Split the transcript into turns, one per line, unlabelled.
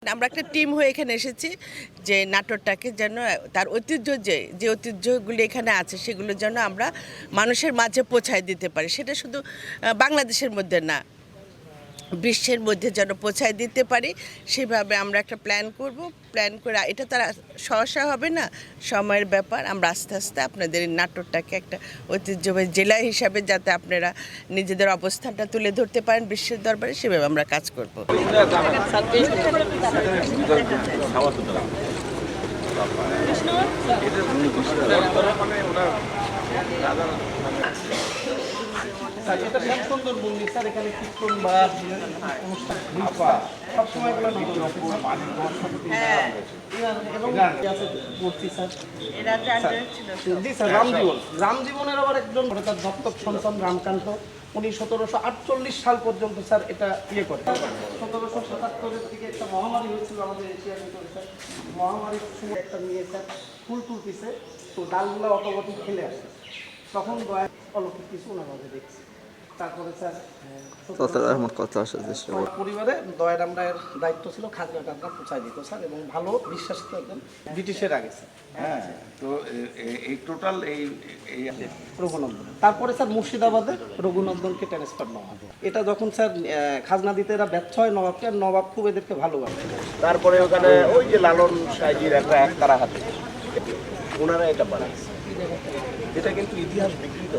আমরা একটা টিম হয়ে এখানে এসেছি যে নাটোরটাকে যেন তার ঐতিহ্য যে ঐতিহ্যগুলি এখানে আছে সেগুলো যেন আমরা মানুষের মাঝে পৌঁছায় দিতে পারি। সেটা শুধু বাংলাদেশের মধ্যে না, বিশ্বের মধ্যে যেন পৌঁছায় দিতে পারি সেভাবে আমরা একটা প্ল্যান করব। প্ল্যান করে এটা তারা সহসা হবে না, সময়ের ব্যাপার। আমরা আস্তে আস্তে আপনাদের এই নাটোরটাকে একটা ঐতিহ্যবাহী জেলা হিসাবে যাতে আপনারা নিজেদের অবস্থানটা তুলে ধরতে পারেন বিশ্বের দরবারে, সেভাবে আমরা কাজ করব।
এটা শ্যামসুন্দর মন্দির স্যার, এখানে কীর্তন বা অনুষ্ঠান সবসময় জি স্যার। রামজীবনের আবার একজন তার দত্তক সন্তান রামকান্ত, উনি 1748 সাল পর্যন্ত স্যার এটা ইয়ে করে। 1777-এর দিকে একটা মহামারী হয়েছিল আমাদের এশিয়ার ভিতরে স্যার। মহামারীর সময় একটা নিয়ে স্যার ফুল তুলতেছে, তো ডালগুলো অটোমেটিক খেলে আসে, তখন দয়া অলৌকিক কিছু ওনারা দেখছি। তারপরে স্যার পরিবারে দয়ারাম রায়ের দায়িত্ব ছিল খাজনা টাজনা পৌঁছায় দিত স্যার, এবং ভালো বিশ্বাসিত একজন ব্রিটিশের আগে স্যার।
হ্যাঁ, তো এই টোটাল এই
রঘুনন্দন, তারপরে স্যার মুর্শিদাবাদে রঘুনন্দনকে ট্রান্সফার নেওয়া হবে। এটা যখন স্যার খাজনা দিতে এরা ব্যর্থ হয় নবাবকে, আর নবাব খুব এদেরকে ভালোবাসে।
তারপরে ওখানে ওই যে লালন সাহেজির একটা একতারা হাতে ওনারা এটা বানাইছে, এটা কিন্তু ইতিহাস বিকৃত